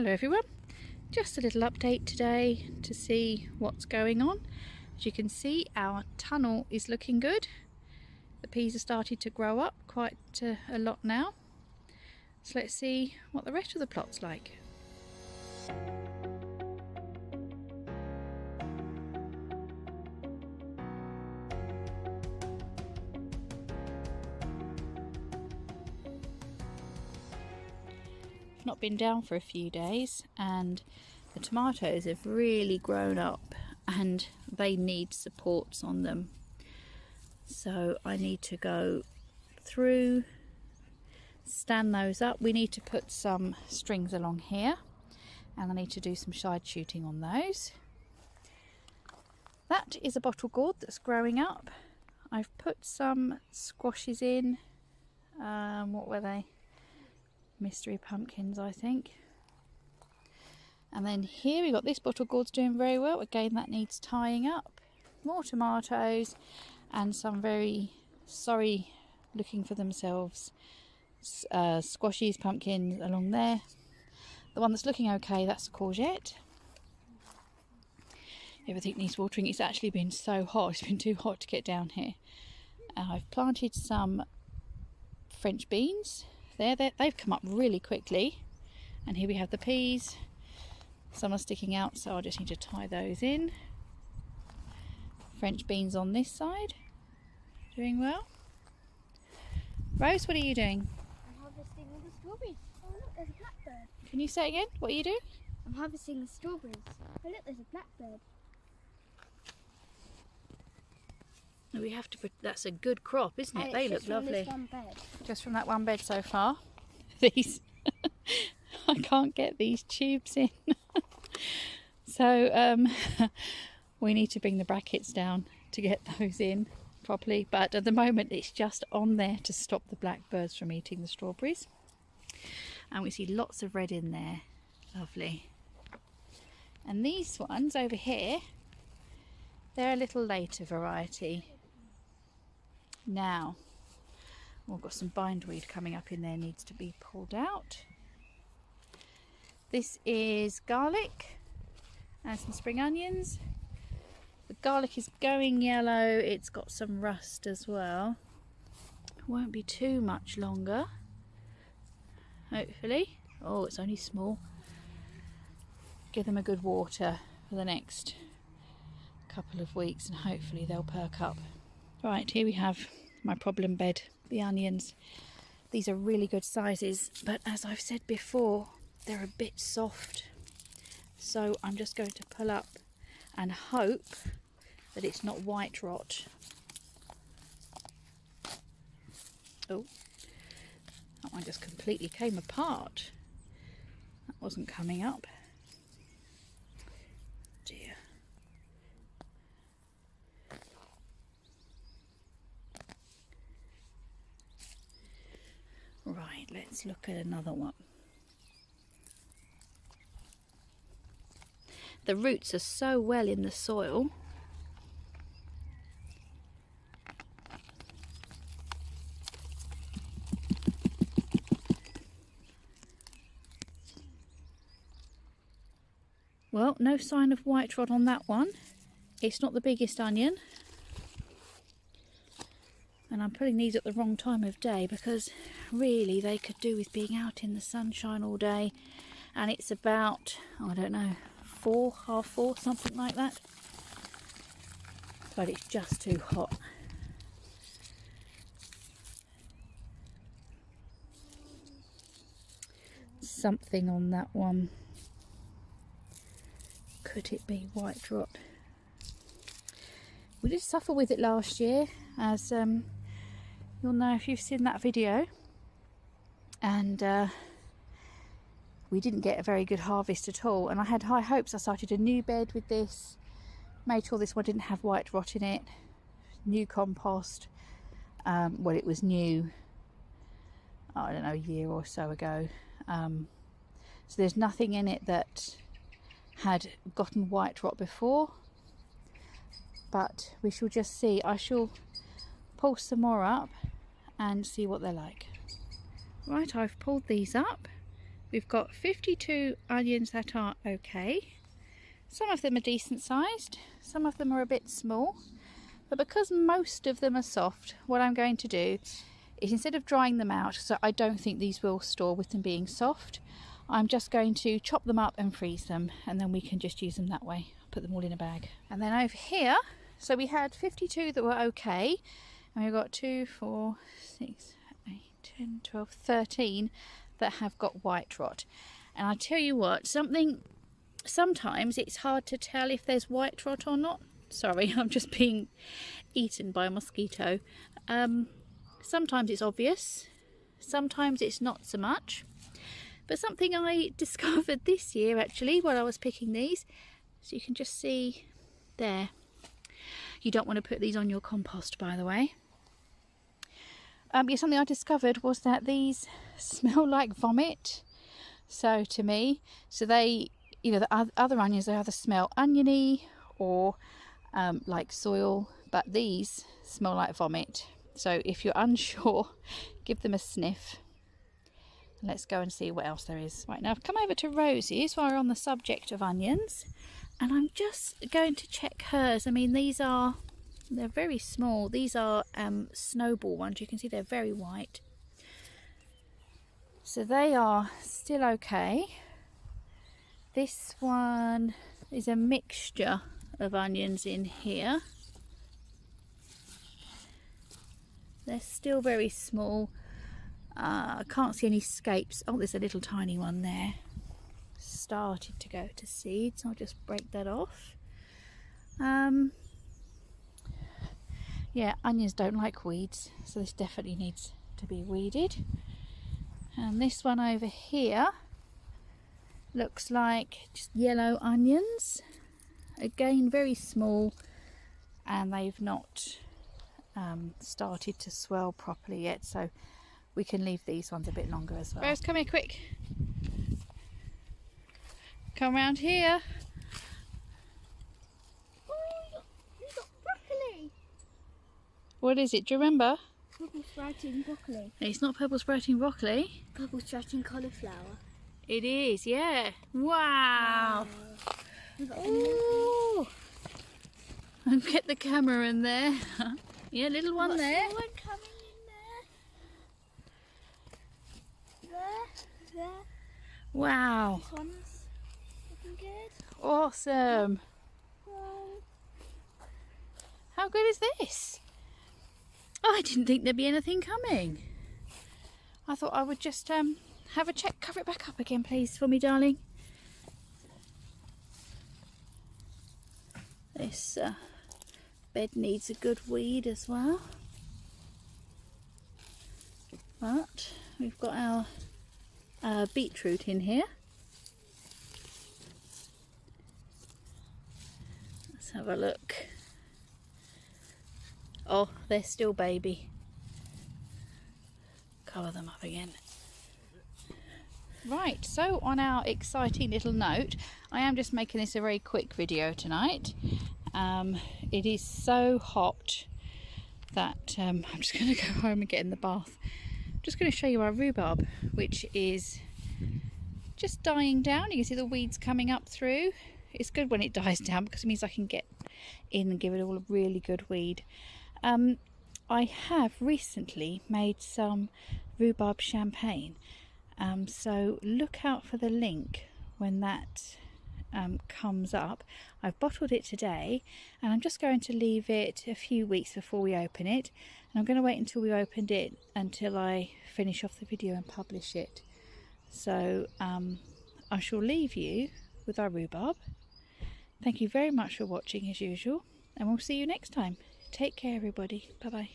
Hello everyone, just a little update today to see what's going on. As you can see, our tunnel is looking good. The peas are starting to grow up quite a lot now. So let's see what the rest of the plot's like. Not been down for a few days and the tomatoes have really grown up and they need supports on them, so I need to go through, stand those up. We need to put some strings along here and I need to do some side shooting on those. That is a bottle gourd that's growing up. I've put some squashes in. What were they? Mystery pumpkins, I think. And then here we got this bottle gourd's doing very well. Again, that needs tying up. More tomatoes and some very sorry looking for themselves squashes, pumpkins along there. The one that's looking okay, that's a courgette. Everything needs watering. It's actually been so hot. It's been too hot to get down here. I've planted some French beans. They've come up really quickly, and here we have the peas. Some are sticking out, so I just need to tie those in. French beans on this side, doing well. Rose, what are you doing? I'm harvesting all the strawberries. Oh look, there's a blackbird. Can you say again? What are you doing? I'm harvesting the strawberries. Oh look, there's a blackbird. We have to put, that's a good crop, isn't it? And They it's look just from lovely. this one bed. Just from that one bed so far. These, I can't get these tubes in. So we need to bring the brackets down to get those in properly. But at the moment it's just on there to stop the blackbirds from eating the strawberries. And we see lots of red in there. Lovely. And these ones over here, they're a little later variety. Now, we've got some bindweed coming up in there, needs to be pulled out. This is garlic and some spring onions. The garlic is going yellow, it's got some rust as well. Won't be too much longer, hopefully. Oh, it's only small. Give them a good water for the next couple of weeks and hopefully they'll perk up. Right, here we have my problem bed, the onions. These are really good sizes, but as I've said before, they're a bit soft. So I'm just going to pull up and hope that it's not white rot. Oh, that one just completely came apart. That wasn't coming up. Dear. Right, let's look at another one. The roots are so well in the soil. Well, no sign of white rot on that one. It's not the biggest onion. And I'm putting these at the wrong time of day because really they could do with being out in the sunshine all day. And it's about, I don't know, 4, half 4, something like that. But it's just too hot. Something on that one. Could it be white rot? We did suffer with it last year, as you'll know if you've seen that video, and we didn't get a very good harvest at all, and I had high hopes. I started a new bed with this, made sure this one didn't have white rot in it, new compost. Well, it was new, I don't know, a year or so ago, so there's nothing in it that had gotten white rot before, but we shall just see. I shall pull some more up and see what they're like. Right, I've pulled these up we've got 52 onions that are okay. Some of them are decent sized, some of them are a bit small, but because most of them are soft, what I'm going to do is, instead of drying them out, so I don't think these will store with them being soft, I'm just going to chop them up and freeze them, and then we can just use them that way. Put them all in a bag. And then over here, so we had 52 that were okay, and we've got 2, 4, 6, 8, 10, 12, 13 that have got white rot. And I tell you what, sometimes it's hard to tell if there's white rot or not. Sorry, I'm just being eaten by a mosquito. Sometimes it's obvious, sometimes it's not so much. But something I discovered this year actually while I was picking these, so you can just see there. You don't want to put these on your compost, by the way. Yeah, something I discovered was that these smell like vomit. So to me, so they, you know, the other onions, they either smell oniony or like soil, but these smell like vomit. So if you're unsure, give them a sniff. Let's go and see what else there is. Right, now I've come over to Rosie's while we're on the subject of onions, and I'm just going to check hers. I mean, they're very small. These are snowball ones. You can see they're very white. So they are still okay. This one is a mixture of onions in here. They're still very small. I can't see any scapes. Oh, there's a little tiny one there. Started to go to seed, so I'll just break that off. Yeah, onions don't like weeds, so this definitely needs to be weeded. And this one over here looks like just yellow onions. Again, very small, and they've not started to swell properly yet, so we can leave these ones a bit longer as well. Rose, come here quick. Come round here. Oh, you got broccoli. What is it? Do you remember? Purple sprouting broccoli. It's not purple sprouting broccoli. Purple sprouting cauliflower. It is, yeah. Wow. Ooh. And get the camera in there. Yeah, little one there. One coming in there. There. Wow. This one's looking good. Awesome. Well, How good is this? Oh, I didn't think there'd be anything coming. I thought I would just have a check. Cover it back up again, please, for me, darling. This bed needs a good weed as well. But we've got our beetroot in here. Let's have a look. Oh, they're still baby. Cover them up again. Right, so on our exciting little note, I am just making this a very quick video tonight. It is so hot that I'm just going to go home and get in the bath. I'm just going to show you our rhubarb, which is just dying down. You can see the weeds coming up through. It's good when it dies down because it means I can get in and give it all a really good weed. I have recently made some rhubarb champagne, so look out for the link when that comes up. I've bottled it today, and I'm just going to leave it a few weeks before we open it, and I'm going to wait until we opened it until I finish off the video and publish it. So I shall leave you with our rhubarb. Thank you very much for watching as usual, and we'll see you next time. Take care, everybody. Bye bye.